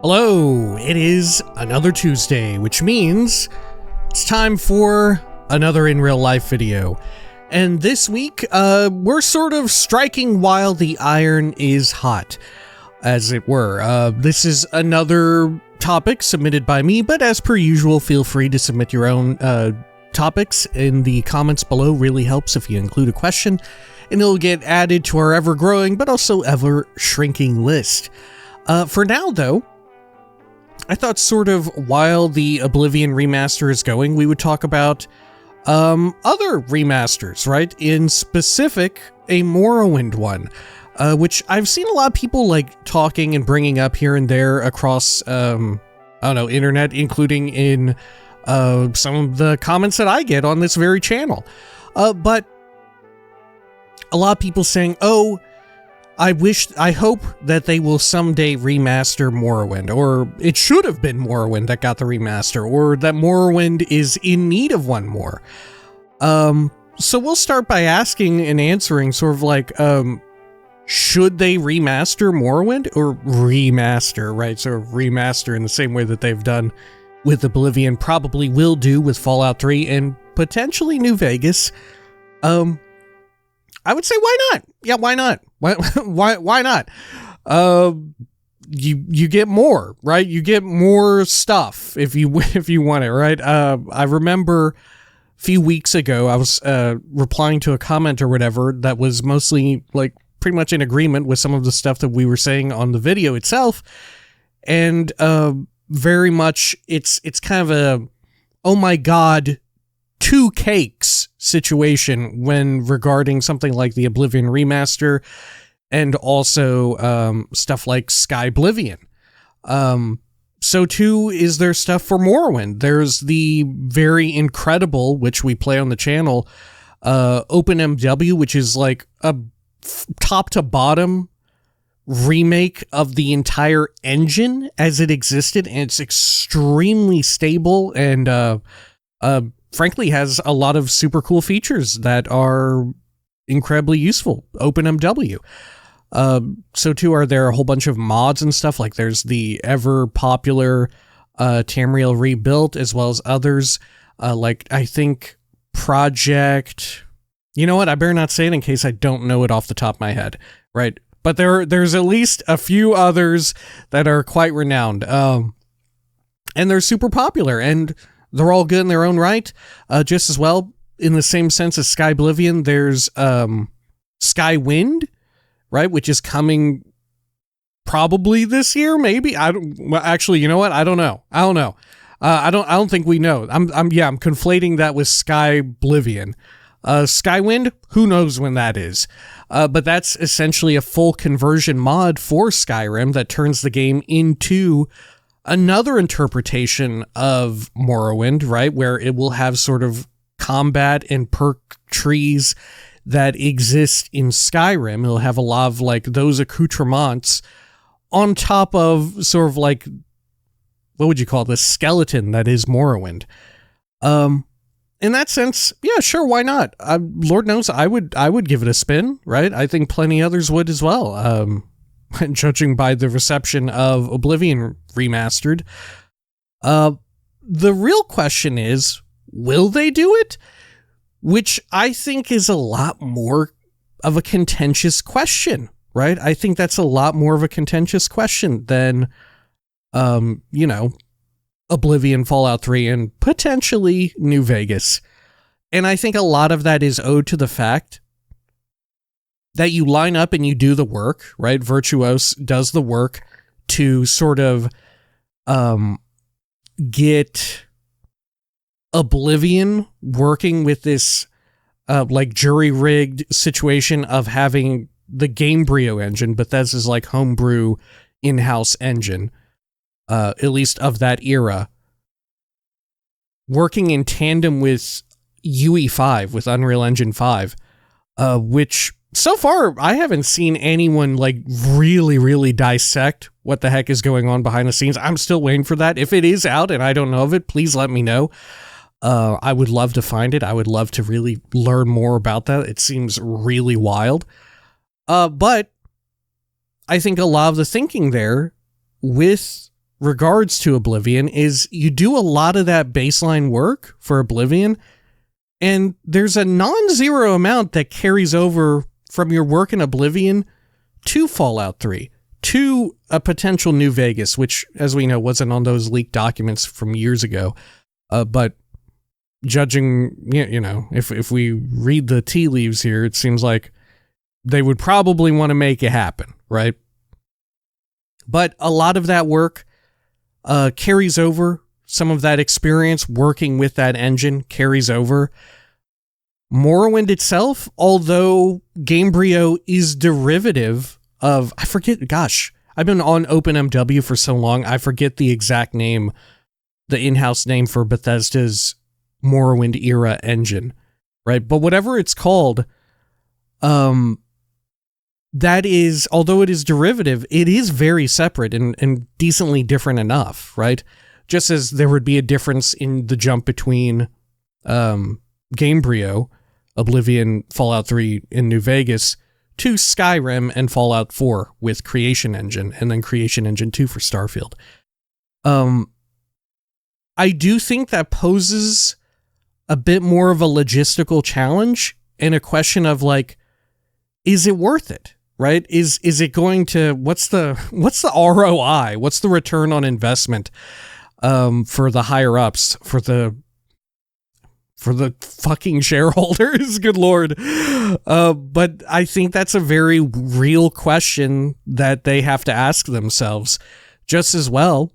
Hello, it is another Tuesday, which means it's time for another in real life video. And this week, we're sort of striking while the iron is hot, as it were. This is another topic submitted by me, but as per usual, feel free to submit your own topics in the comments below. Really helps if you include a question, and it'll get added to our ever-growing, but also ever-shrinking list. For now, though, I thought sort of while the Oblivion remaster is going, we would talk about other remasters, right? In specific, a Morrowind one, which I've seen a lot of people like talking and bringing up here and there across, I don't know, internet, including in some of the comments that I get on this very channel. But a lot of people saying, oh, I hope that they will someday remaster Morrowind, or it should have been Morrowind that got the remaster, or that Morrowind is in need of one more. So we'll start by asking and answering sort of like, should they remaster Morrowind or remaster, right? So remaster in the same way that they've done with Oblivion, probably will do with Fallout 3 and potentially New Vegas. I would say, why not? Yeah, why not? Why not? You get more, right? You get more stuff if you want it, right? I remember a few weeks ago, I was replying to a comment or whatever that was mostly like pretty much in agreement with some of the stuff that we were saying on the video itself, and very much it's kind of a, oh my god, two cakes situation when regarding something like the Oblivion remaster and also stuff like Skyblivion. So too is there stuff for Morrowind. There's the very incredible, which we play on the channel, OpenMW, which is like a top to bottom remake of the entire engine as it existed, and it's extremely stable and frankly has a lot of super cool features that are incredibly useful. OpenMW. So too are there a whole bunch of mods and stuff, like there's the ever popular Tamriel Rebuilt, as well as others like I think Project, you know what, I better not say it in case I don't know it off the top of my head, right? But there's at least a few others that are quite renowned, and they're super popular, and they're all good in their own right. Just as well, in the same sense as Skyblivion, there's Skywind, right, which is coming probably this year, maybe. Actually, you know what? I don't know. I don't think we know. I'm conflating that with Skyblivion. Skywind, who knows when that is. But that's essentially a full conversion mod for Skyrim that turns the game into another interpretation of Morrowind, right, where it will have sort of combat and perk trees that exist in Skyrim. It'll have a lot of like those accoutrements on top of sort of like, what would you call this, skeleton that is Morrowind. In that sense, yeah, sure, why not? Lord knows I would give it a spin, right? I think plenty others would as well. Judging by the reception of Oblivion Remastered. The real question is, will they do it? Which I think is a lot more of a contentious question, right? I think that's a lot more of a contentious question than, you know, Oblivion, Fallout 3, and potentially New Vegas. And I think a lot of that is owed to the fact that you line up and you do the work, right? Virtuos does the work to sort of get Oblivion working with this like jury-rigged situation of having the Gamebryo engine, Bethesda's like homebrew in-house engine, at least of that era, working in tandem with UE5, with Unreal Engine 5, which so far, I haven't seen anyone like really dissect what the heck is going on behind the scenes. I'm still waiting for that. If it is out and I don't know of it, please let me know. I would love to find it. I would love to really learn more about that. It seems really wild. But I think a lot of the thinking there with regards to Oblivion is you do a lot of that baseline work for Oblivion, and there's a non-zero amount that carries over from your work in Oblivion to Fallout 3, to a potential New Vegas, which, as we know, wasn't on those leaked documents from years ago. But judging, if we read the tea leaves here, it seems like they would probably want to make it happen, right? But a lot of that work carries over. Some of that experience working with that engine carries over. Morrowind itself, although Gamebryo is derivative of, I forget, gosh, I've been on OpenMW for so long, I forget the exact name, the in-house name for Bethesda's Morrowind era engine, right? But whatever it's called, that is, although it is derivative, it is very separate and decently different enough, right? Just as there would be a difference in the jump between Gamebryo, Oblivion, Fallout 3, and New Vegas, to Skyrim and Fallout 4 with Creation Engine, and then Creation Engine 2 for Starfield. I do think that poses a bit more of a logistical challenge and a question of, like, is it worth it, right? Is it going to, what's the ROI? What's the return on investment for the higher ups, for the fucking shareholders? Good Lord. But I think that's a very real question that they have to ask themselves. Just as well,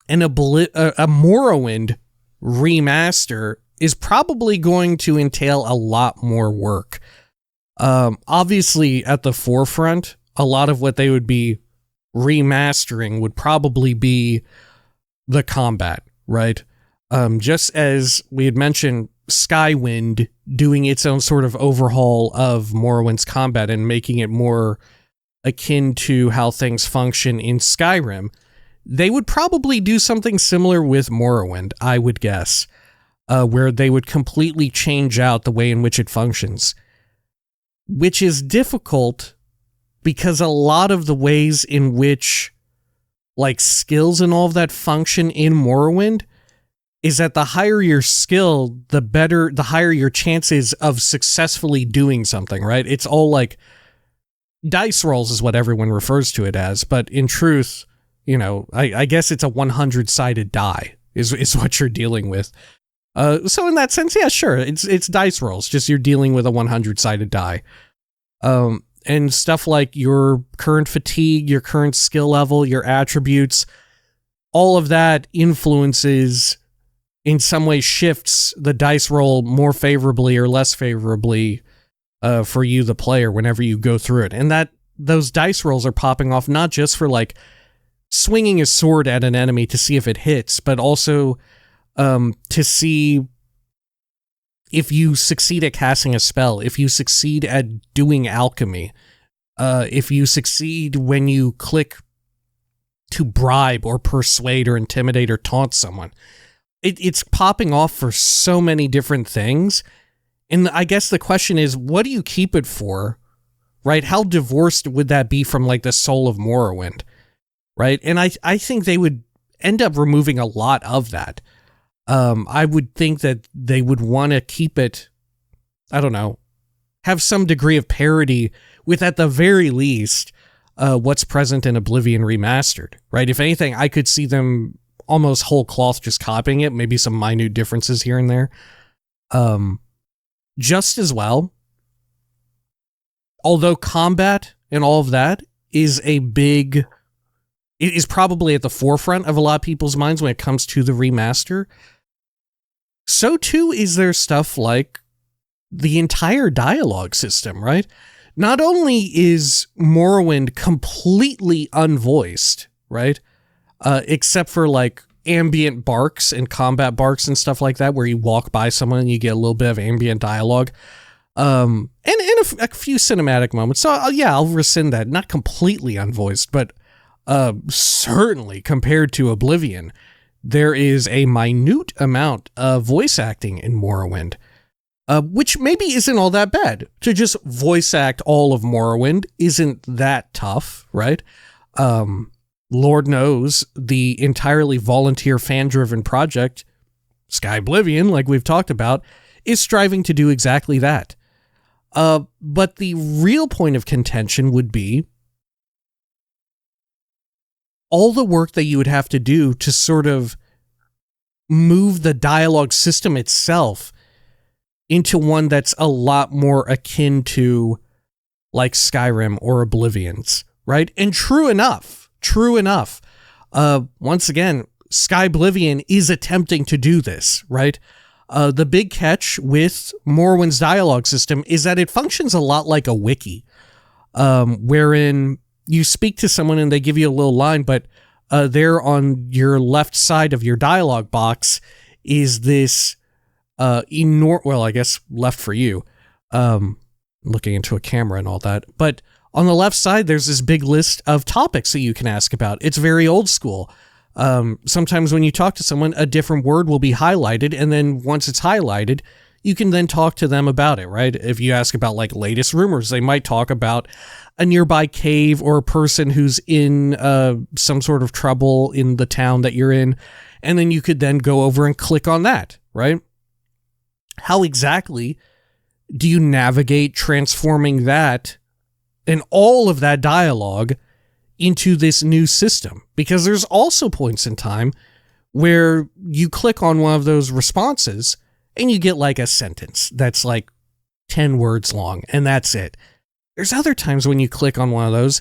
a Morrowind remaster is probably going to entail a lot more work. Obviously, at the forefront, a lot of what they would be remastering would probably be the combat, right? Just as we had mentioned, Skywind doing its own sort of overhaul of Morrowind's combat and making it more akin to how things function in Skyrim, they would probably do something similar with Morrowind, I would guess, where they would completely change out the way in which it functions, which is difficult because a lot of the ways in which, like, skills and all of that function in Morrowind is that the higher your skill, the higher your chances of successfully doing something, right? It's all like dice rolls is what everyone refers to it as, but in truth, I guess it's a 100-sided die is what you're dealing with. So in that sense, yeah, sure, it's dice rolls, just you're dealing with a 100-sided die. And stuff like your current fatigue, your current skill level, your attributes, all of that influences, in some way shifts the dice roll more favorably or less favorably for you, the player, whenever you go through it. And that those dice rolls are popping off not just for, like, swinging a sword at an enemy to see if it hits, but also to see if you succeed at casting a spell, if you succeed at doing alchemy, if you succeed when you click to bribe or persuade or intimidate or taunt someone. It's popping off for so many different things. And I guess the question is, what do you keep it for, right? How divorced would that be from, like, the soul of Morrowind, right? And I think they would end up removing a lot of that. I would think that they would want to keep it, I don't know, have some degree of parity with, at the very least, what's present in Oblivion Remastered, right? If anything, I could see them almost whole cloth just copying it, maybe some minute differences here and there. Just as well, although combat and all of that is it is probably at the forefront of a lot of people's minds when it comes to the remaster, so too is there stuff like the entire dialogue system, right? Not only is Morrowind completely unvoiced, right? Except for, like, ambient barks and combat barks and stuff like that, where you walk by someone and you get a little bit of ambient dialogue. And a few cinematic moments. So, yeah, I'll rescind that. Not completely unvoiced, but certainly compared to Oblivion, there is a minute amount of voice acting in Morrowind, which maybe isn't all that bad. To just voice act all of Morrowind isn't that tough, right? Lord knows the entirely volunteer fan-driven project, Skyblivion, like we've talked about, is striving to do exactly that. But the real point of contention would be all the work that you would have to do to sort of move the dialogue system itself into one that's a lot more akin to like Skyrim or Oblivion's, right? And true enough, once again, Skyblivion is attempting to do this, right? The big catch with Morrowind's dialogue system is that it functions a lot like a wiki, wherein you speak to someone and they give you a little line, but there on your left side of your dialogue box is this well, I guess left for you, looking into a camera and all that, but on the left side, there's this big list of topics that you can ask about. It's very old school. Sometimes when you talk to someone, a different word will be highlighted, and then once it's highlighted, you can then talk to them about it, right? If you ask about like latest rumors, they might talk about a nearby cave or a person who's in some sort of trouble in the town that you're in, and then you could then go over and click on that, right? How exactly do you navigate transforming that and all of that dialogue into this new system? Because there's also points in time where you click on one of those responses and you get like a sentence that's like 10 words long, and that's it. There's other times when you click on one of those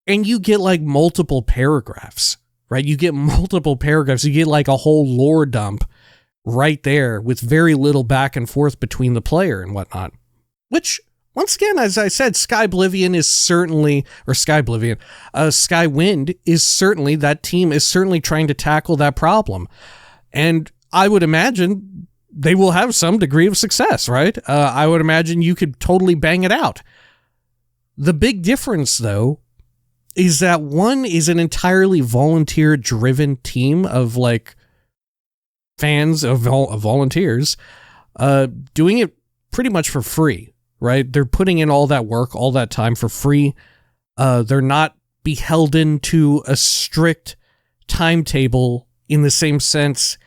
and you get like multiple paragraphs, right? You get multiple paragraphs. You get like a whole lore dump right there with very little back and forth between the player and whatnot, which, once again, as I said, Skyblivion is certainly, or Skyblivion, Skywind is certainly, that team is certainly trying to tackle that problem. And I would imagine they will have some degree of success, right? I would imagine you could totally bang it out. The big difference, though, is that one is an entirely volunteer-driven team of, like, fans of volunteers doing it pretty much for free. Right? They're putting in all that work, all that time for free. They're not beholden to a strict timetable in the same sense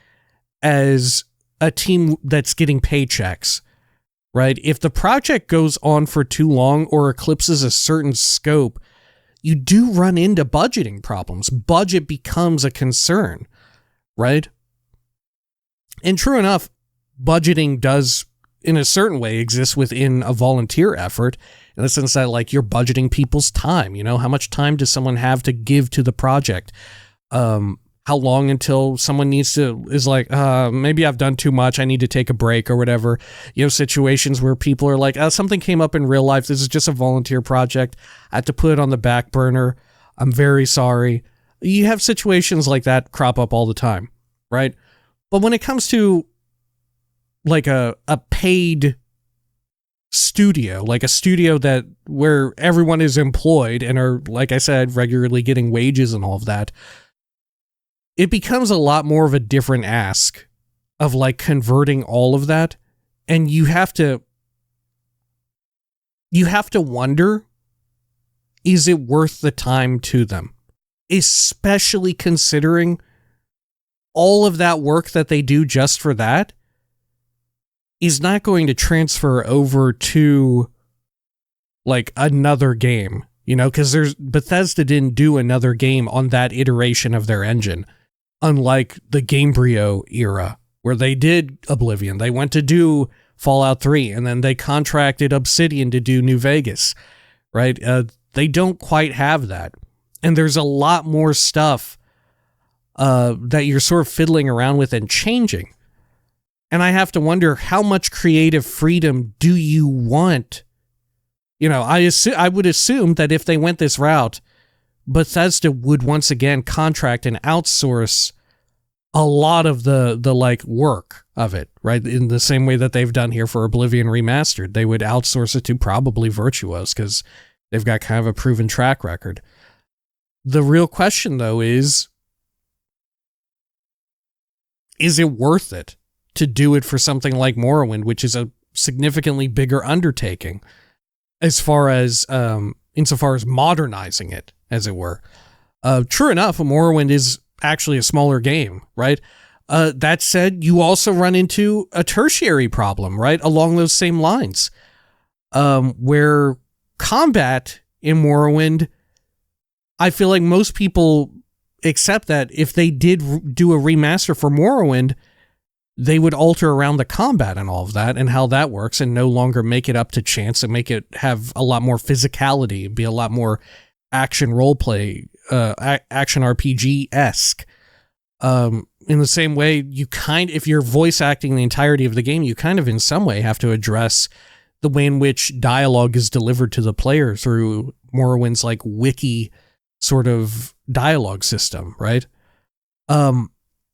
as a team that's getting paychecks, right? If the project goes on for too long or eclipses a certain scope, you do run into budgeting problems. Budget becomes a concern, right? And true enough, budgeting does, in a certain way, exists within a volunteer effort, in the sense that, like, you're budgeting people's time. You know, how much time does someone have to give to the project? How long until someone is like, maybe I've done too much, I need to take a break or whatever. You know, situations where people are like, something came up in real life, this is just a volunteer project, I have to put it on the back burner, I'm very sorry. You have situations like that crop up all the time, right? But when it comes to like a paid studio, like a studio that where everyone is employed and are, like I said, regularly getting wages and all of that, it becomes a lot more of a different ask of like converting all of that. And you have to wonder, is it worth the time to them? Especially considering all of that work that they do just for that is not going to transfer over to like another game, you know, because Bethesda didn't do another game on that iteration of their engine, unlike the Gamebryo era where they did Oblivion. They went to do Fallout 3 and then they contracted Obsidian to do New Vegas, right? They don't quite have that. And there's a lot more stuff that you're sort of fiddling around with and changing. And I have to wonder, how much creative freedom do you want? You know, I would assume that if they went this route, Bethesda would once again contract and outsource a lot of the like work of it, right? In the same way that they've done here for Oblivion Remastered. They would outsource it to probably Virtuos because they've got kind of a proven track record. The real question, though, is it worth it to do it for something like Morrowind, which is a significantly bigger undertaking as far as insofar as modernizing it, as it were? True enough, Morrowind is actually a smaller game, right? That said, you also run into a tertiary problem, right? Along those same lines, where combat in Morrowind, I feel like most people accept that if they did do a remaster for Morrowind, they would alter around the combat and all of that and how that works and no longer make it up to chance and make it have a lot more physicality, be a lot more action roleplay, action RPG-esque. In the same way, if you're voice acting the entirety of the game, you kind of in some way have to address the way in which dialogue is delivered to the player through Morrowind's like wiki sort of dialogue system, right?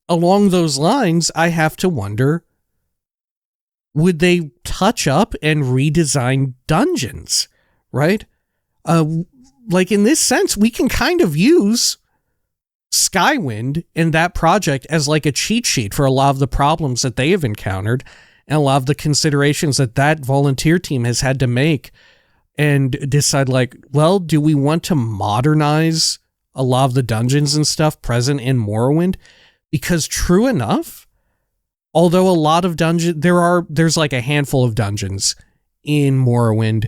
Along those lines, I have to wonder, would they touch up and redesign dungeons, right? Like in this sense, we can kind of use Skywind in that project as like a cheat sheet for a lot of the problems that they have encountered and a lot of the considerations that volunteer team has had to make and decide like, well, do we want to modernize a lot of the dungeons and stuff present in Morrowind? Because true enough, although a lot of dungeons, there's like a handful of dungeons in Morrowind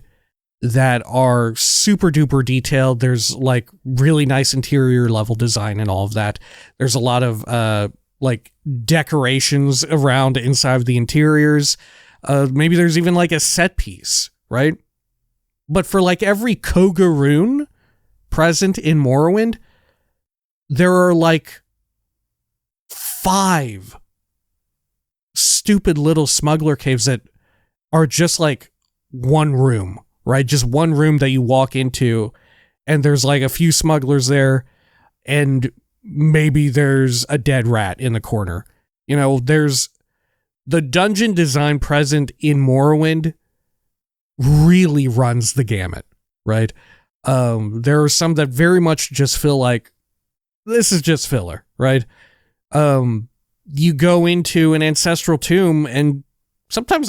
that are super duper detailed. There's like really nice interior level design and all of that. There's a lot of like decorations around inside of the interiors. Maybe there's even like a set piece, right? But for like every Koga rune present in Morrowind, there are like 5 stupid little smuggler caves that are just like one room, right? Just one room that you walk into and there's like a few smugglers there and maybe there's a dead rat in the corner. You know, there's the dungeon design present in Morrowind really runs the gamut, right? There are some that very much just feel like this is just filler, right? You go into an ancestral tomb and sometimes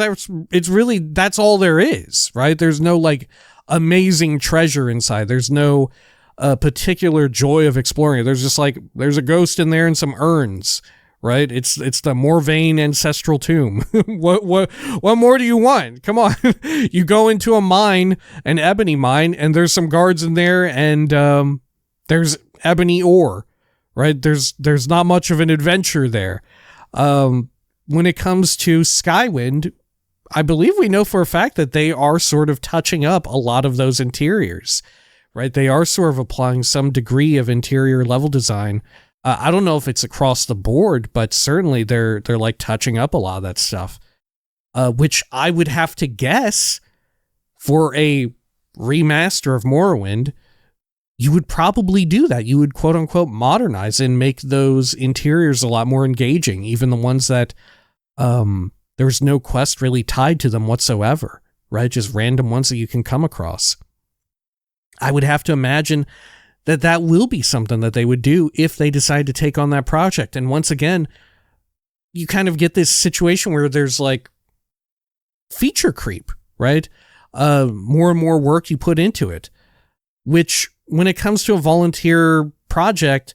it's really, that's all there is, right? There's no like amazing treasure inside. There's no particular joy of exploring it. There's just like, there's a ghost in there and some urns, right? It's the Morvain ancestral tomb. What more do you want? Come on. You go into a mine, an ebony mine, and there's some guards in there and there's ebony ore. Right? There's not much of an adventure there. When it comes to Skywind, I believe we know for a fact that they are sort of touching up a lot of those interiors, right? They are sort of applying some degree of interior level design. I don't know if it's across the board, but certainly they're like touching up a lot of that stuff, which I would have to guess for a remaster of Morrowind, you would probably do that. You would quote unquote modernize and make those interiors a lot more engaging, even the ones that there's no quest really tied to them whatsoever, right? Just random ones that you can come across. I would have to imagine that will be something that they would do if they decide to take on that project. And once again, you kind of get this situation where there's like feature creep, right? More and more work you put into it, which when it comes to a volunteer project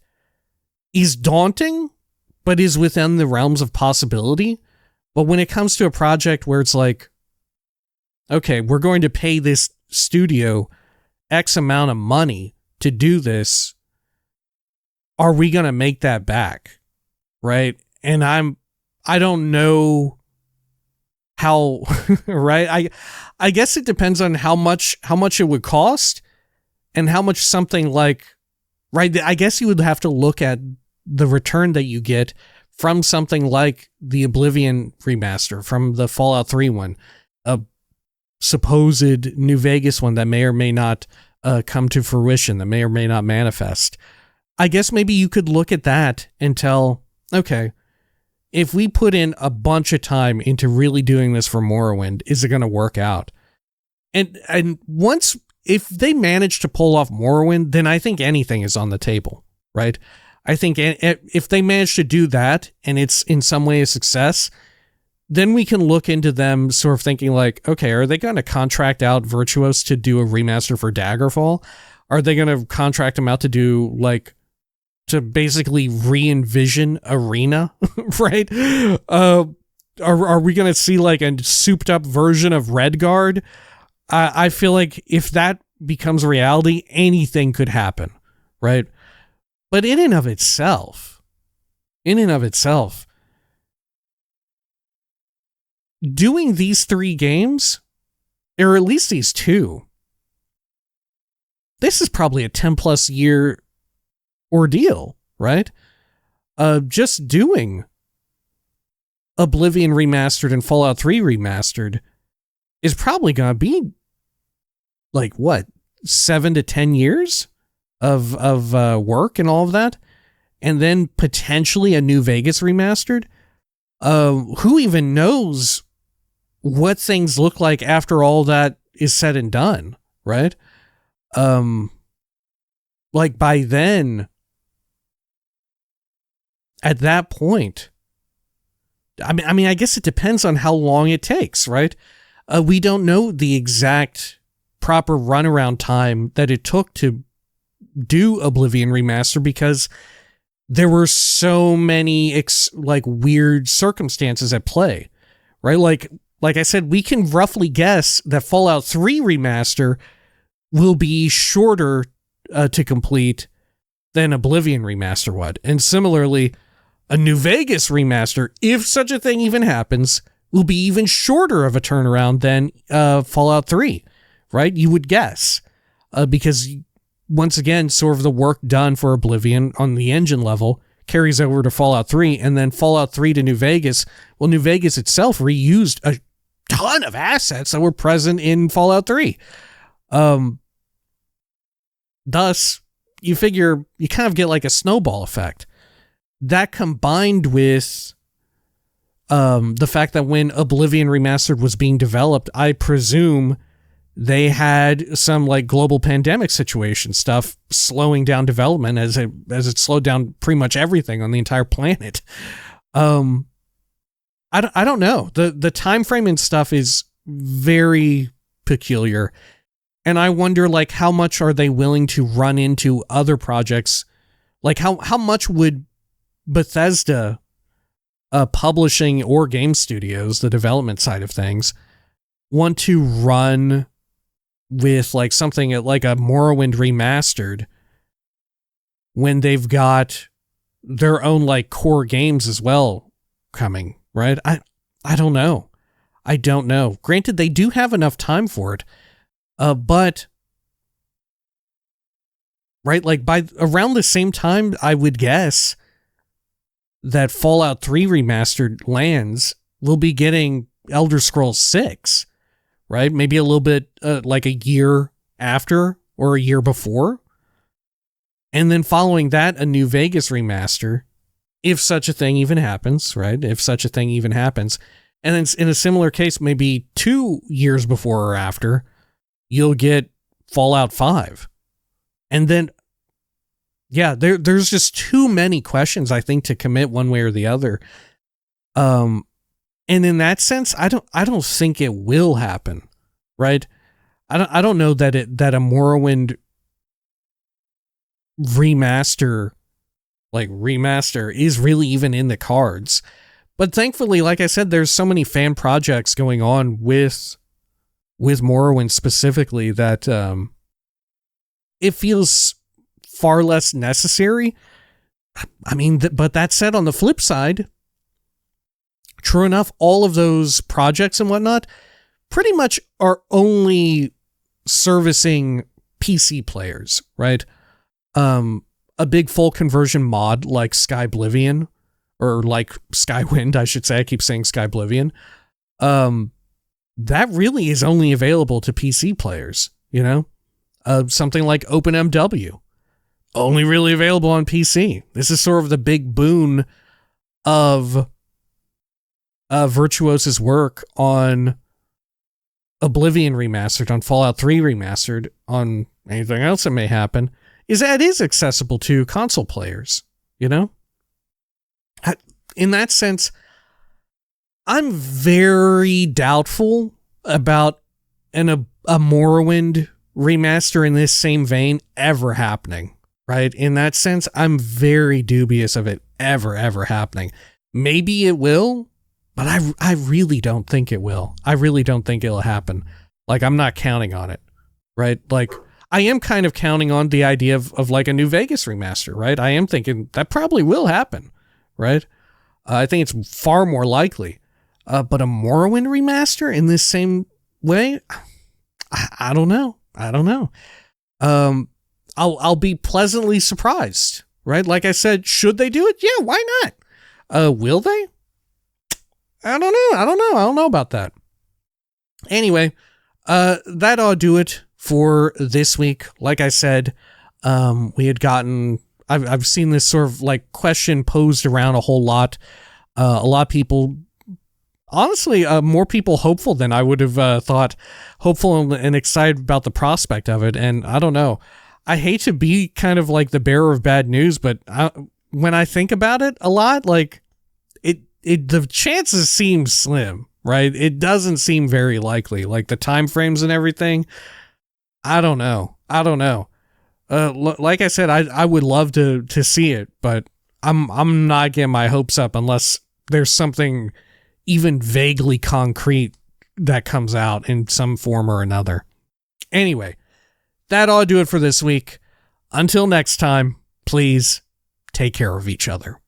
is daunting, but is within the realms of possibility. But when it comes to a project where it's like, okay, we're going to pay this studio X amount of money to do this, are we going to make that back? Right? And I don't know how, right? I guess it depends on how much it would cost. And how much something like, right, I guess you would have to look at the return that you get from something like the Oblivion remaster, from the Fallout 3 one, a supposed New Vegas one that may or may not come to fruition, that may or may not manifest. I guess maybe you could look at that and tell, okay, if we put in a bunch of time into really doing this for Morrowind, is it going to work out? And once... if they manage to pull off Morrowind, then I think anything is on the table, right? I think if they manage to do that and it's in some way a success, then we can look into them sort of thinking like, okay, are they going to contract out Virtuos to do a remaster for Daggerfall? Are they going to contract them out to do like to basically re-envision Arena, right? Are we going to see like a souped up version of Redguard? I feel like if that becomes reality, anything could happen, right? But in and of itself, doing these 3 games, or at least these 2, this is probably a 10 plus year ordeal, right? Just doing Oblivion Remastered and Fallout 3 Remastered is probably going to be like, what, 7 to 10 years of work and all of that? And then potentially a New Vegas Remastered? Who even knows what things look like after all that is said and done, right? Like by then, at that point, I mean, I guess it depends on how long it takes, right? We don't know the exact proper runaround time that it took to do Oblivion Remaster because there were so many like weird circumstances at play, right? Like I said, we can roughly guess that Fallout 3 Remaster will be shorter to complete than Oblivion Remaster would. And similarly, a New Vegas Remaster, if such a thing even happens, will be even shorter of a turnaround than Fallout 3, right? You would guess. Because, once again, sort of the work done for Oblivion on the engine level carries over to Fallout 3, and then Fallout 3 to New Vegas. Well, New Vegas itself reused a ton of assets that were present in Fallout 3. Thus, you figure you kind of get like a snowball effect. That combined with the fact that when Oblivion Remastered was being developed, I presume they had some like global pandemic situation stuff slowing down development as it slowed down pretty much everything on the entire planet. I don't know. The time frame and stuff is very peculiar. And I wonder, like, how much are they willing to run into other projects? Like, how much would Bethesda, publishing or game studios, the development side of things, want to run with, like, something like a Morrowind Remastered when they've got their own, like, core games as well coming, right? I don't know. I don't know. Granted, they do have enough time for it. But, right, like by around the same time, I would guess that Fallout 3 Remastered lands will be getting Elder Scrolls 6, right? Maybe a little bit like a year after or a year before. And then following that, a New Vegas Remaster, if such a thing even happens, right? If such a thing even happens. And then in a similar case, maybe 2 years before or after, you'll get Fallout 5. And then, yeah, there's just too many questions, I think, to commit one way or the other. And in that sense, I don't think it will happen, right? I don't know that a Morrowind remaster is really even in the cards. But thankfully, like I said, there's so many fan projects going on with Morrowind specifically that it feels far less necessary. I mean, but that said, on the flip side, true enough, all of those projects and whatnot pretty much are only servicing PC players, right? A big full conversion mod like Skyblivion, or like Skywind, I should say. I keep saying Skyblivion. That really is only available to PC players, you know? Something like OpenMW, only really available on PC. This is sort of the big boon of Virtuoso's work on Oblivion Remastered, on Fallout 3 Remastered, on anything else that may happen, is that it is accessible to console players, you know? In that sense, I'm very doubtful about a Morrowind remaster in this same vein ever happening, right? In that sense, I'm very dubious of it ever happening. Maybe it will, but I really don't think it will. I really don't think it'll happen. Like, I'm not counting on it, right? Like, I am kind of counting on the idea of like a New Vegas remaster, right? I am thinking that probably will happen, right? I think it's far more likely. But a Morrowind remaster in this same way? I don't know. I'll be pleasantly surprised, right? Like I said, should they do it? Yeah, why not? Will they? I don't know about that. Anyway, that ought to do it for this week. Like I said, we had gotten, I've seen this sort of like question posed around a whole lot. A lot of people, honestly, more people hopeful than I would have thought, hopeful and excited about the prospect of it. And I don't know. I hate to be kind of like the bearer of bad news, but when I think about it a lot, like the chances seem slim, right? It doesn't seem very likely. Like the time frames and everything. I don't know. Like I said, I would love to see it, but I'm not getting my hopes up unless there's something even vaguely concrete that comes out in some form or another. Anyway, that ought to do it for this week. Until next time, please take care of each other.